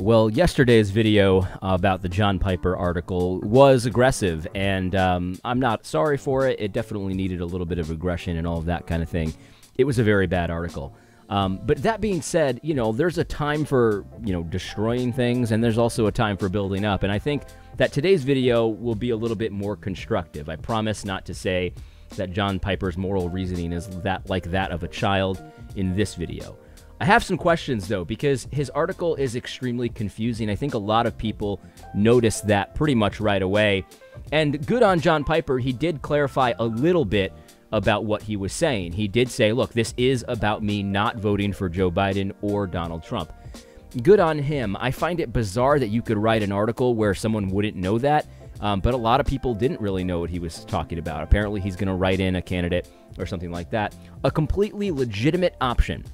well, yesterday's video about the John Piper article was aggressive, and I'm not sorry for it. It definitely needed a little bit of aggression and all of that kind of thing. It was a very bad article. But that being said, there's a time for, destroying things, and there's also a time for building up. And I think that today's video will be a little bit more constructive. I promise not to say that John Piper's moral reasoning is like that of a child in this video. I have some questions, though, because his article is extremely confusing. I think a lot of people noticed that pretty much right away. And good on John Piper, he did clarify a little bit about what he was saying. He did say, look, this is about me not voting for Joe Biden or Donald Trump. Good on him. I find it bizarre that you could write an article where someone wouldn't know that, but a lot of people didn't really know what he was talking about. Apparently, he's going to write in a candidate or something like that. A completely legitimate option.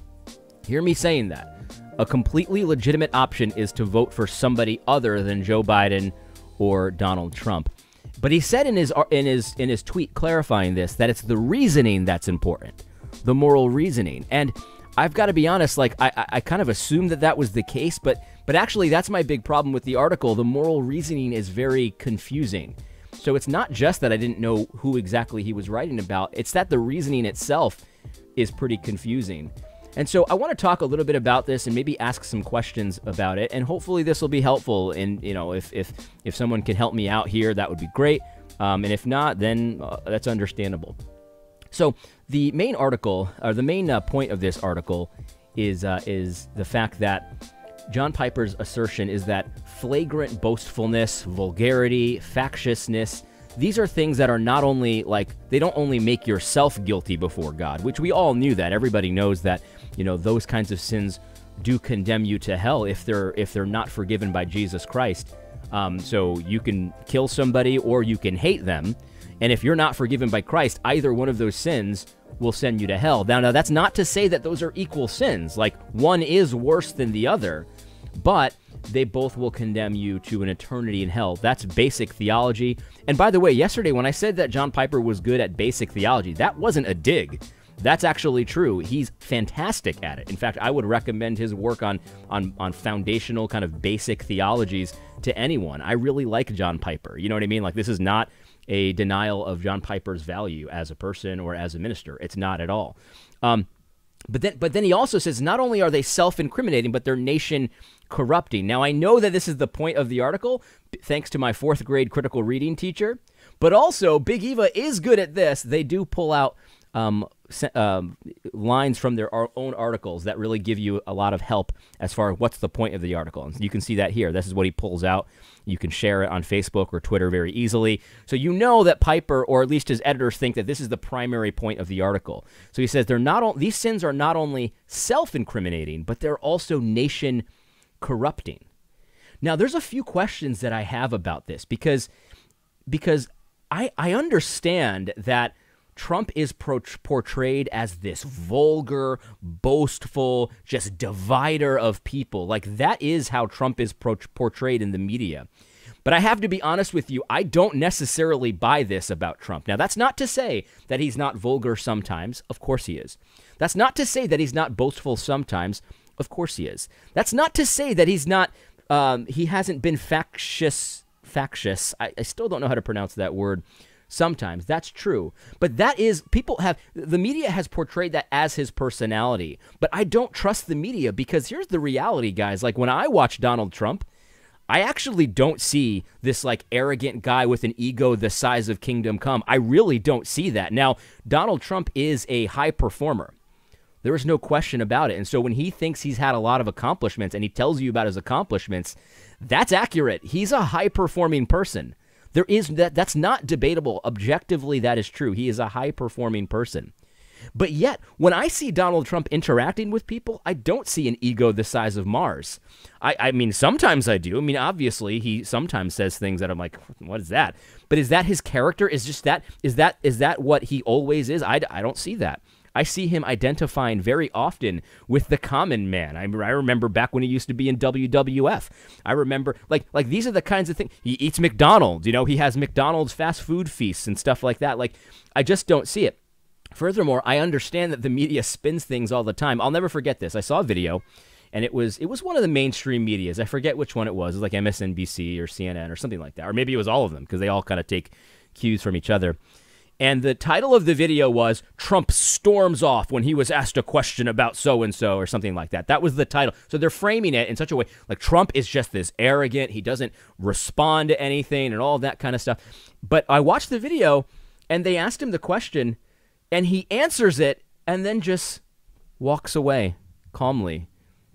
Hear me saying that. A completely legitimate option is to vote for somebody other than Joe Biden or Donald Trump. But he said in his tweet clarifying this that it's the reasoning that's important, the moral reasoning. And I've got to be honest, I kind of assumed that was the case, but actually that's my big problem with the article. The moral reasoning is very confusing. So it's not just that I didn't know who exactly he was writing about, it's that the reasoning itself is pretty confusing. And so I want to talk a little bit about this and maybe ask some questions about it. And hopefully this will be helpful. And, if someone can help me out here, that would be great. And if not, then that's understandable. So the main article, or the main point of this article is the fact that John Piper's assertion is that flagrant boastfulness, vulgarity, factiousness, these are things that are not only, they don't only make yourself guilty before God, which we all knew that. Everybody knows that, those kinds of sins do condemn you to hell if they're not forgiven by Jesus Christ. So you can kill somebody or you can hate them. And if you're not forgiven by Christ, either one of those sins will send you to hell. Now, that's not to say that those are equal sins. Like, one is worse than the other, but they both will condemn you to an eternity in hell. That's basic theology. And by the way, yesterday when I said that John Piper was good at basic theology, that wasn't a dig. That's actually true. He's fantastic at it. In fact, I would recommend his work on foundational kind of basic theologies to anyone. I really like John Piper. You know what I mean? Like, this is not a denial of John Piper's value as a person or as a minister. It's not at all. But then he also says not only are they self-incriminating, but they're nation corrupting. Now, I know that this is the point of the article, thanks to my 4th grade critical reading teacher, but also Big Eva is good at this. They do pull out lines from their own articles that really give you a lot of help as far as what's the point of the article. And you can see that here. This is what he pulls out. You can share it on Facebook or Twitter very easily. So you know that Piper, or at least his editors, think that this is the primary point of the article. So he says these sins are not only self-incriminating, but they're also nation corrupting. Now, there's a few questions that I have about this because I understand that Trump is portrayed as this vulgar, boastful, just divider of people. Like, that is how Trump is portrayed in the media. But I have to be honest with you, I don't necessarily buy this about Trump. Now, that's not to say that he's not vulgar sometimes. Of course he is. That's not to say that he's not boastful sometimes. Of course he is. That's not to say that he's not, he hasn't been factious. I still don't know how to pronounce that word. Sometimes. That's true. But the media has portrayed that as his personality. But I don't trust the media because here's the reality, guys. Like, when I watch Donald Trump, I actually don't see this, arrogant guy with an ego the size of Kingdom Come. I really don't see that. Now, Donald Trump is a high performer. There is no question about it. And so when he thinks he's had a lot of accomplishments and he tells you about his accomplishments, that's accurate. He's a high-performing person. That's not debatable. Objectively, that is true. He is a high-performing person. But yet, when I see Donald Trump interacting with people, I don't see an ego the size of Mars. I mean, sometimes I do. I mean, obviously, he sometimes says things that I'm like, what is that? But is that his character? Is that what he always is? I don't see that. I see him identifying very often with the common man. I remember back when he used to be in WWF. I remember, like these are the kinds of things. He eats McDonald's, he has McDonald's fast food feasts and stuff like that. Like, I just don't see it. Furthermore, I understand that the media spins things all the time. I'll never forget this. I saw a video, and it was one of the mainstream medias. I forget which one it was. It was like MSNBC or CNN or something like that, or maybe it was all of them because they all kind of take cues from each other. And the title of the video was "Trump Storms Off When He Was Asked a Question About So-and-So" or something like that. That was the title. So they're framing it in such a way like Trump is just this arrogant. He doesn't respond to anything and all that kind of stuff. But I watched the video and they asked him the question and he answers it and then just walks away calmly.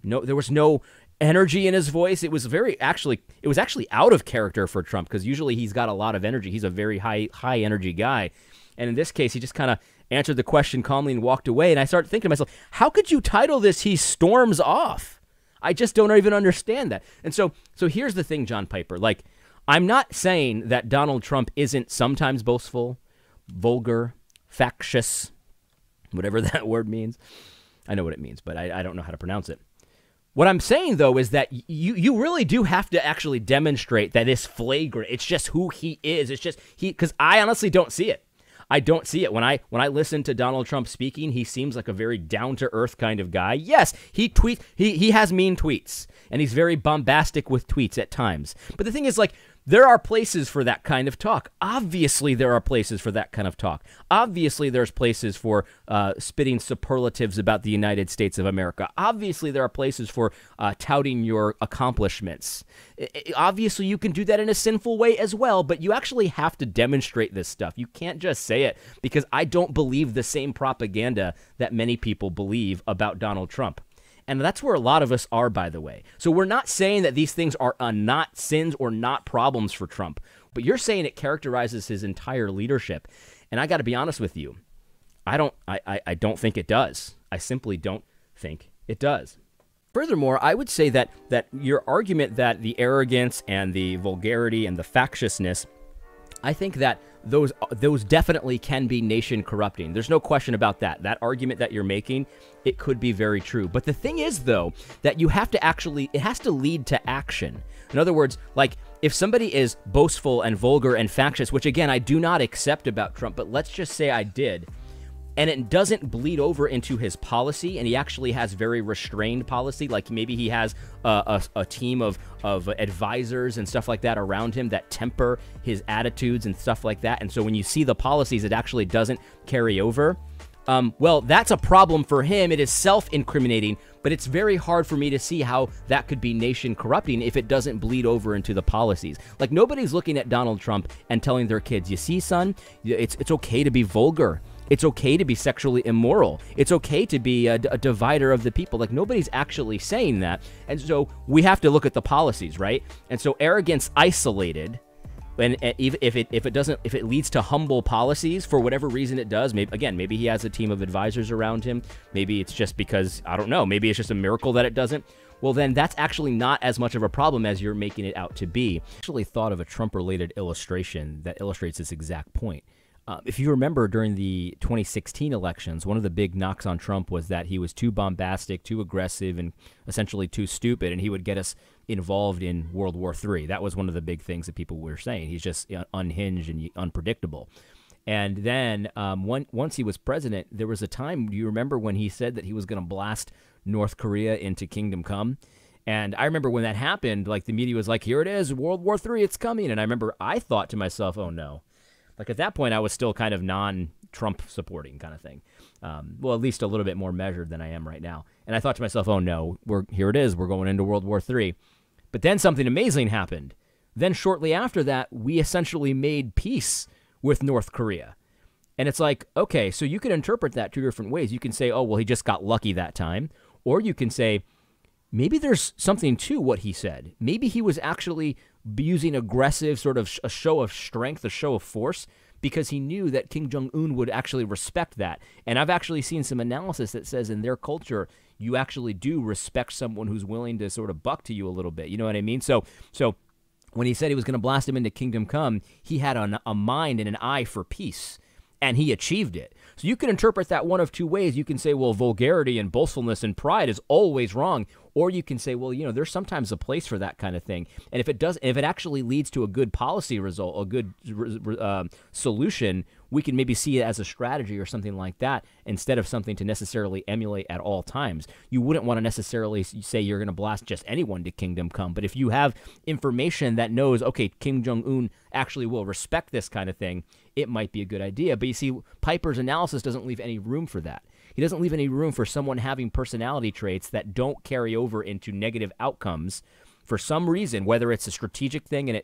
No, there was no energy in his voice. It was actually out of character for Trump because usually he's got a lot of energy. He's a very high energy guy. And in this case, he just kind of answered the question calmly and walked away. And I started thinking to myself, how could you title this "He Storms Off"? I just don't even understand that. And so here's the thing, John Piper. Like, I'm not saying that Donald Trump isn't sometimes boastful, vulgar, factious, whatever that word means. I know what it means, but I don't know how to pronounce it. What I'm saying, though, is that you really do have to actually demonstrate that it's flagrant. It's just who he is. It's just because I honestly don't see it. I don't see it. When I listen to Donald Trump speaking, he seems like a very down-to-earth kind of guy. Yes, he tweets. He has mean tweets, and he's very bombastic with tweets at times. But the thing is, like, there are places for that kind of talk. Obviously, there are places for that kind of talk. Obviously, there's places for spitting superlatives about the United States of America. Obviously, there are places for touting your accomplishments. Obviously, you can do that in a sinful way as well, but you actually have to demonstrate this stuff. You can't just say it because I don't believe the same propaganda that many people believe about Donald Trump. And that's where a lot of us are, by the way. So we're not saying that these things are not sins or not problems for Trump, but you're saying it characterizes his entire leadership. And I got to be honest with you, I don't think it does. I simply don't think it does. Furthermore, I would say that your argument that the arrogance and the vulgarity and the factiousness, I think that those definitely can be nation corrupting. There's no question about that. That argument that you're making, it could be very true. But the thing is, though, that you have to it has to lead to action. In other words, like, if somebody is boastful and vulgar and factious, which again, I do not accept about Trump, but let's just say I did, and it doesn't bleed over into his policy, and he actually has very restrained policy, like maybe he has a team of advisors and stuff like that around him that temper his attitudes and stuff like that, and so when you see the policies, it actually doesn't carry over. Well, that's a problem for him. It is self-incriminating, but it's very hard for me to see how that could be nation corrupting if it doesn't bleed over into the policies. Like, nobody's looking at Donald Trump and telling their kids, you see, son, it's okay to be vulgar. It's okay to be sexually immoral. It's okay to be a divider of the people. Like, nobody's actually saying that. And so we have to look at the policies, right? And so arrogance isolated, and if it leads to humble policies for whatever reason it does, maybe he has a team of advisors around him. Maybe it's just because, I don't know, maybe it's just a miracle that it doesn't. Well, then that's actually not as much of a problem as you're making it out to be. I actually thought of a Trump-related illustration that illustrates this exact point. If you remember during the 2016 elections, one of the big knocks on Trump was that he was too bombastic, too aggressive, and essentially too stupid, and he would get us involved in World War III. That was one of the big things that people were saying. He's just unhinged and unpredictable. And then once he was president, there was a time, do you remember when he said that he was going to blast North Korea into Kingdom Come? And I remember when that happened, like, the media was like, here it is, World War III, it's coming. And I remember I thought to myself, oh no. Like, at that point, I was still kind of non-Trump supporting kind of thing. Well, at least a little bit more measured than I am right now. And I thought to myself, oh no, here it is, we're going into World War III. But then something amazing happened. Then shortly after that, we essentially made peace with North Korea. And it's like, okay, so you can interpret that two different ways. You can say, oh, well, he just got lucky that time. Or you can say, maybe there's something to what he said. Maybe he was actually using aggressive, sort of a show of strength, a show of force, because he knew that Kim Jong-un would actually respect that. And I've actually seen some analysis that says in their culture, you actually do respect someone who's willing to sort of buck to you a little bit. You know what I mean? So when he said he was going to blast him into Kingdom Come, he had a mind and an eye for peace. and he achieved it. So you can interpret that one of two ways. You can say, well, vulgarity and boastfulness and pride is always wrong. Or you can say, well, there's sometimes a place for that kind of thing. And if it actually leads to a good policy result, a good solution, we can maybe see it as a strategy or something like that instead of something to necessarily emulate at all times. You wouldn't want to necessarily say you're going to blast just anyone to Kingdom Come. But if you have information that knows, okay, Kim Jong-un actually will respect this kind of thing, it might be a good idea. But you see, Piper's analysis doesn't leave any room for that. He doesn't leave any room for someone having personality traits that don't carry over into negative outcomes for some reason, whether it's a strategic thing and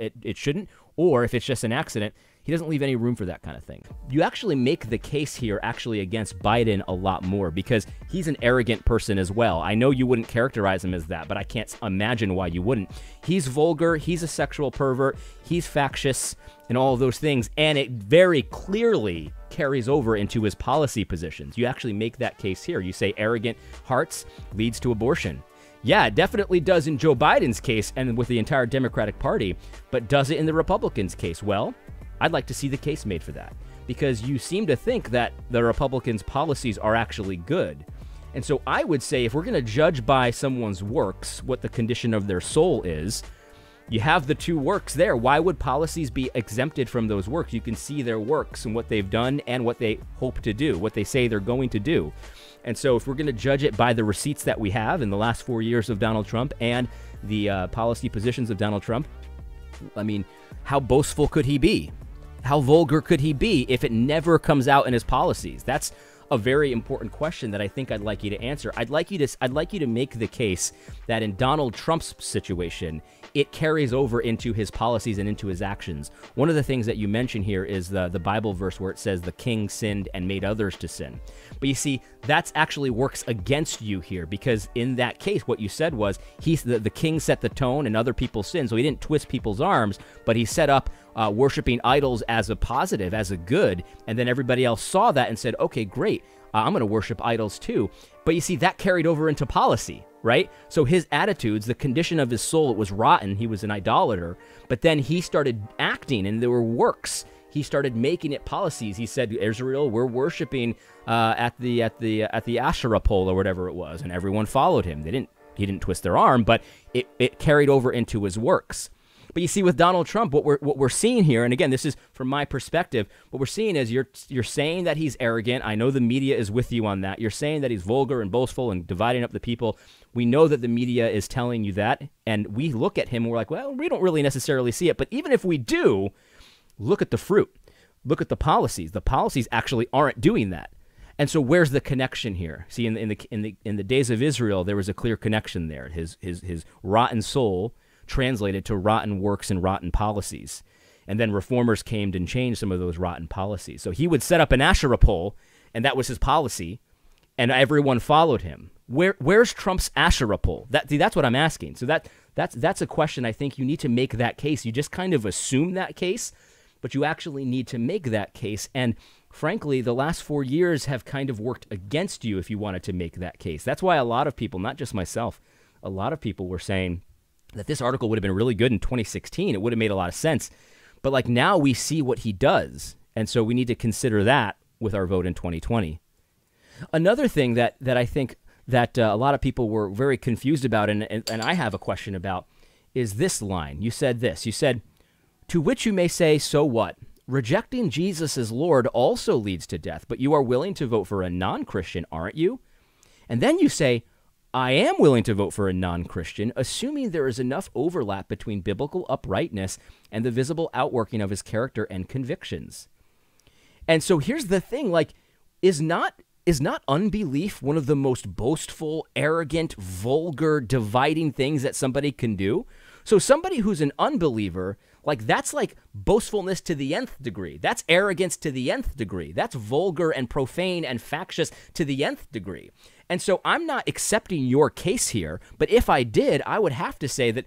it shouldn't, or if it's just an accident. He doesn't leave any room for that kind of thing. You actually make the case here actually against Biden a lot more because he's an arrogant person as well. I know you wouldn't characterize him as that, but I can't imagine why you wouldn't. He's vulgar, he's a sexual pervert, he's factious, and all of those things, and it very clearly carries over into his policy positions. You actually make that case here. You say arrogant hearts leads to abortion. Yeah, it definitely does in Joe Biden's case and with the entire Democratic Party, but does it in the Republicans' case? Well, I'd like to see the case made for that because you seem to think that the Republicans' policies are actually good. And so I would say if we're going to judge by someone's works what the condition of their soul is, you have the two works there. Why would policies be exempted from those works? You can see their works and what they've done and what they hope to do, what they say they're going to do. And so if we're going to judge it by the receipts that we have in the last 4 years of Donald Trump and the policy positions of Donald Trump, I mean, how boastful could he be? How vulgar could he be if it never comes out in his policies? That's a very important question that I think I'd like you to answer. I'd like you to make the case that in Donald Trump's situation, it carries over into his policies and into his actions. One of the things that you mention here is the Bible verse where it says the king sinned and made others to sin. But you see, that actually works against you here because in that case, what you said was the king set the tone and other people sinned. So he didn't twist people's arms, but he set up worshiping idols as a positive, as a good. And then everybody else saw that and said, okay, great. I'm going to worship idols too. But you see, that carried over into policy, right? So his attitudes, the condition of his soul, it was rotten. He was an idolater. But then he started acting and there were works. He started making it policies. He said, Israel, we're worshiping at the Asherah pole or whatever it was. And everyone followed him. He didn't twist their arm, but it carried over into his works. But you see, with Donald Trump, what we're seeing here, and again, this is from my perspective, what we're seeing is you're saying that he's arrogant. I know the media is with you on that. You're saying that he's vulgar and boastful and dividing up the people. We know that the media is telling you that, and we look at him and we're like, well, we don't really necessarily see it. But even if we do, look at the fruit. Look at the policies. The policies actually aren't doing that. And so where's the connection here? See, in the days of Israel, there was a clear connection there. His rotten soul translated to rotten works and rotten policies. And then reformers came and changed some of those rotten policies. So he would set up an Asherah pole, and that was his policy, and everyone followed him. Where's Trump's Asherah pole? That's what I'm asking. So that's a question I think you need to make that case. You just kind of assume that case, but you actually need to make that case. And frankly, the last 4 years have kind of worked against you if you wanted to make that case. That's why a lot of people, not just myself, a lot of people were saying that this article would have been really good in 2016. It would have made a lot of sense. But like now we see what he does. And so we need to consider that with our vote in 2020. Another thing that I think that a lot of people were very confused about, and I have a question about, is this line. You said this. You said, to which you may say, so what? Rejecting Jesus as Lord also leads to death, but you are willing to vote for a non-Christian, aren't you? And then you say, I am willing to vote for a non-Christian, assuming there is enough overlap between biblical uprightness and the visible outworking of his character and convictions. And so here's the thing, like, is not unbelief one of the most boastful, arrogant, vulgar, dividing things that somebody can do? So somebody who's an unbeliever, like, that's like boastfulness to the nth degree. That's arrogance to the nth degree. That's vulgar and profane and factious to the nth degree. And so I'm not accepting your case here, but if I did, I would have to say that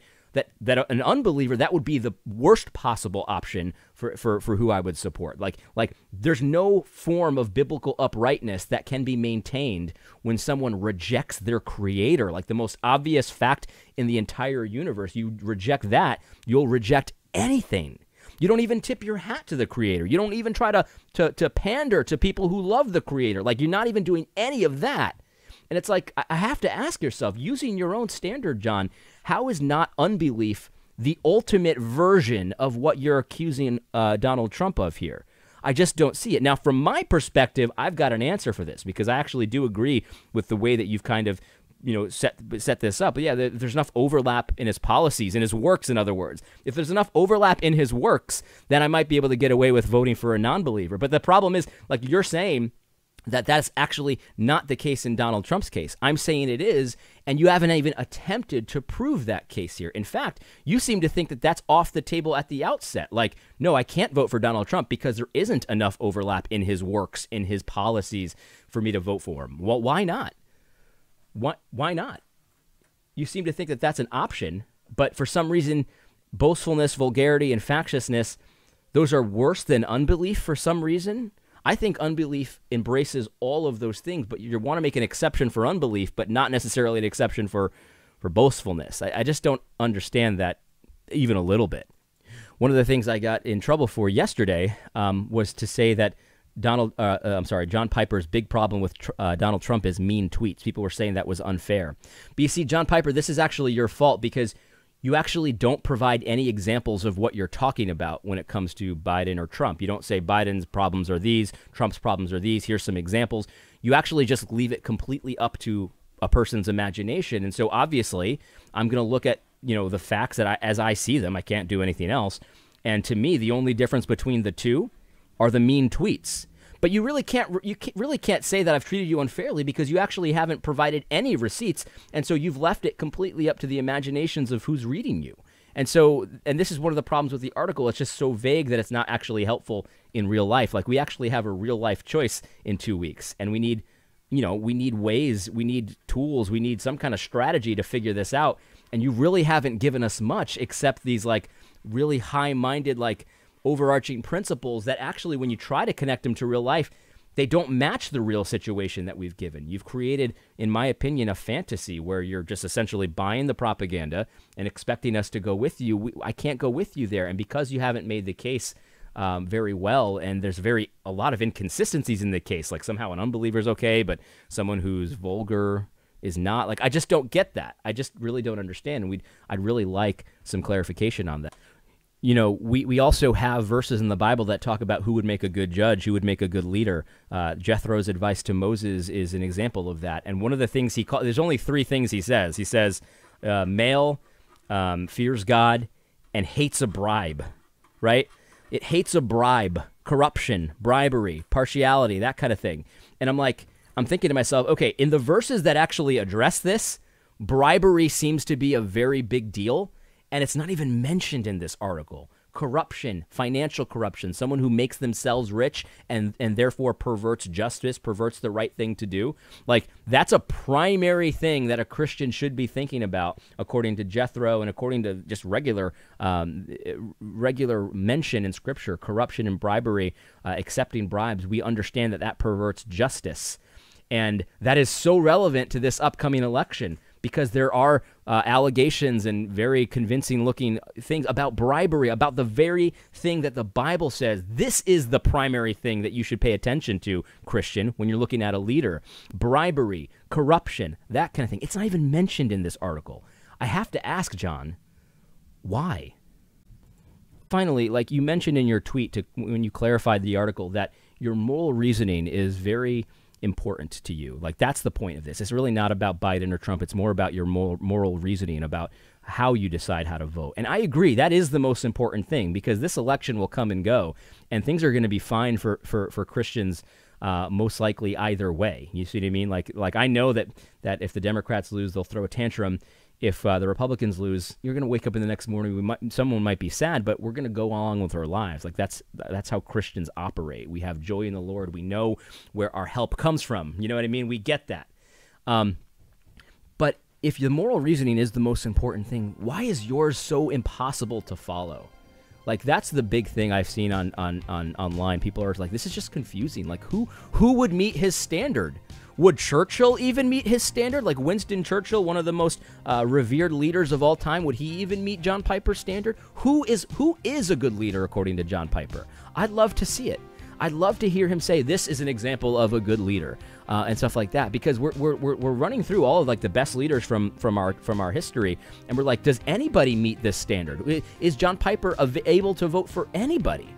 an unbeliever, that would be the worst possible option for who I would support. Like there's no form of biblical uprightness that can be maintained when someone rejects their creator, like the most obvious fact in the entire universe. You reject that, you'll reject anything. You don't even tip your hat to the creator. You don't even try to pander to people who love the creator. Like, you're not even doing any of that. And it's like, I have to ask yourself, using your own standard, John, how is not unbelief the ultimate version of what you're accusing Donald Trump of here? I just don't see it. Now, from my perspective, I've got an answer for this, because I actually do agree with the way that you've kind of, set this up. But yeah, there's enough overlap in his policies, in his works, in other words. If there's enough overlap in his works, then I might be able to get away with voting for a non-believer. But the problem is, like you're saying, that's actually not the case in Donald Trump's case. I'm saying it is, and you haven't even attempted to prove that case here. In fact, you seem to think that that's off the table at the outset. Like, no, I can't vote for Donald Trump because there isn't enough overlap in his works, in his policies for me to vote for him. Well, why not? Why not? You seem to think that that's an option, but for some reason, boastfulness, vulgarity, and factiousness, those are worse than unbelief for some reason. I think unbelief embraces all of those things, but you want to make an exception for unbelief, but not necessarily an exception for boastfulness. I just don't understand that even a little bit. One of the things I got in trouble for yesterday was to say that John Piper's big problem with Donald Trump is mean tweets. People were saying that was unfair. But you see, John Piper, this is actually your fault, because you actually don't provide any examples of what you're talking about when it comes to Biden or Trump. You don't say Biden's problems are these, Trump's problems are these, here's some examples. You actually just leave it completely up to a person's imagination. And so obviously, I'm going to look at, the facts as I see them. I can't do anything else. And to me, the only difference between the two are the mean tweets. But you really can't say that I've treated you unfairly, because you actually haven't provided any receipts, and so you've left it completely up to the imaginations of who's reading you. And this is one of the problems with the article. It's just so vague that it's not actually helpful in real life. Like, we actually have a real life choice in 2 weeks, and we need ways, we need tools, we need some kind of strategy to figure this out. And you really haven't given us much except these like really high-minded, like, overarching principles that actually, when you try to connect them to real life, they don't match the real situation that we've given. You've created, in my opinion, a fantasy where you're just essentially buying the propaganda and expecting us to go with you. I can't go with you there. And because you haven't made the case very well, and there's a lot of inconsistencies in the case, like somehow an unbeliever is okay, but someone who's vulgar is not. Like, I just don't get that. I just really don't understand. And I'd really like some clarification on that. We also have verses in the Bible that talk about who would make a good judge, who would make a good leader. Jethro's advice to Moses is an example of that. And one of the things there's only 3 things he says. He says, male, fears God, and hates a bribe, right? It hates a bribe, corruption, bribery, partiality, that kind of thing. And I'm thinking to myself, okay, in the verses that actually address this, bribery seems to be a very big deal. And it's not even mentioned in this article. Corruption, financial corruption, someone who makes themselves rich and therefore perverts justice, perverts the right thing to do. Like, that's a primary thing that a Christian should be thinking about, according to Jethro and according to just regular mention in Scripture. Corruption and bribery, accepting bribes, we understand that perverts justice. And that is so relevant to this upcoming election, because there are allegations and very convincing-looking things about bribery, about the very thing that the Bible says. This is the primary thing that you should pay attention to, Christian, when you're looking at a leader. Bribery, corruption, that kind of thing. It's not even mentioned in this article. I have to ask, John, why? Finally, like you mentioned in your tweet when you clarified the article, that your moral reasoning is very important to you. Like, that's the point of this. It's really not about Biden or Trump. It's more about your moral reasoning, about how you decide how to vote. And I agree, that is the most important thing, because this election will come and go, and things are going to be fine for Christians most likely either way. You see what I mean? Like I know that if the Democrats lose, they'll throw a tantrum. If the Republicans lose, you're going to wake up in the next morning. Someone might be sad, but we're going to go along with our lives. Like, that's how Christians operate. We have joy in the Lord. We know where our help comes from. You know what I mean? We get that. But if the moral reasoning is the most important thing, why is yours so impossible to follow? Like, that's the big thing I've seen on online. People are like, this is just confusing. Like, who would meet his standard? Would Churchill even meet his standard? Like Winston Churchill, one of the most revered leaders of all time, would he even meet John Piper's standard? Who is a good leader according to John Piper? I'd love to see it. I'd love to hear him say this is an example of a good leader and stuff like that, because we're running through all of like the best leaders from our history, and we're like, does anybody meet this standard? Is John Piper able to vote for anybody?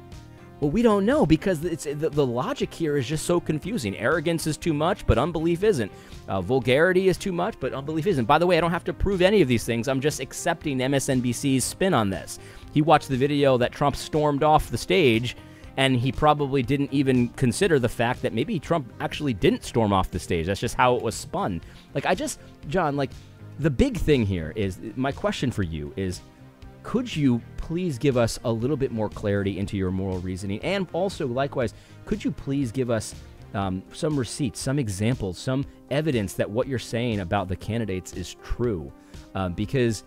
Well, we don't know, because the logic here is just so confusing. Arrogance is too much, but unbelief isn't. Vulgarity is too much, but unbelief isn't. By the way, I don't have to prove any of these things. I'm just accepting MSNBC's spin on this. He watched the video that Trump stormed off the stage, and he probably didn't even consider the fact that maybe Trump actually didn't storm off the stage. That's just how it was spun. Like, John, like, the big thing here is, my question for you is, could you please give us a little bit more clarity into your moral reasoning? And also, likewise, could you please give us some receipts, some examples, some evidence that what you're saying about the candidates is true? Because,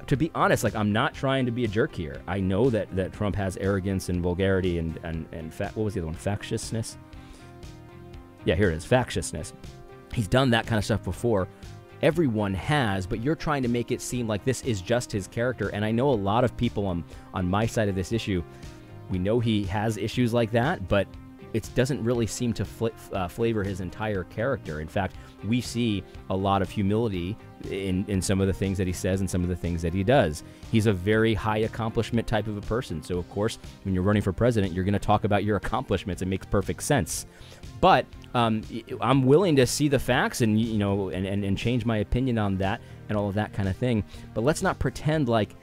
to be honest, like, I'm not trying to be a jerk here. I know that Trump has arrogance and vulgarity and what was the other one? Factiousness? Yeah, here it is. Factiousness. He's done that kind of stuff before. Everyone has, but you're trying to make it seem like this is just his character. And I know a lot of people on my side of this issue, we know he has issues like that, but it doesn't really seem to flavor his entire character. In fact, we see a lot of humility in some of the things that he says and some of the things that he does. He's a very high accomplishment type of a person. So, of course, when you're running for president, you're going to talk about your accomplishments. It makes perfect sense. But I'm willing to see the facts and, you know, and change my opinion on that and all of that kind of thing. But let's not pretend like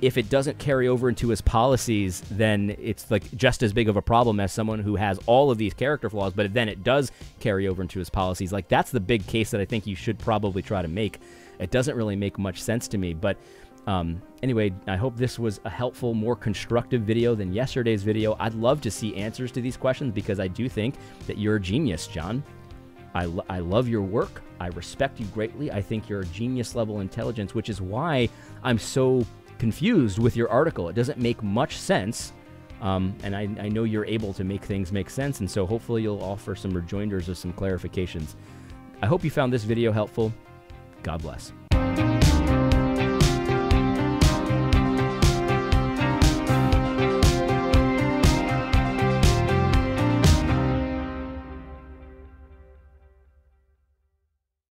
if it doesn't carry over into his policies, then it's like just as big of a problem as someone who has all of these character flaws, but then it does carry over into his policies. Like, that's the big case that I think you should probably try to make. It doesn't really make much sense to me. But anyway, I hope this was a helpful, more constructive video than yesterday's video. I'd love to see answers to these questions, because I do think that you're a genius, John. I love your work. I respect you greatly. I think you're a genius level intelligence, which is why I'm so confused with your article. It doesn't make much sense, and I know you're able to make things make sense, and so hopefully you'll offer some rejoinders or some clarifications. I hope you found this video helpful. God bless.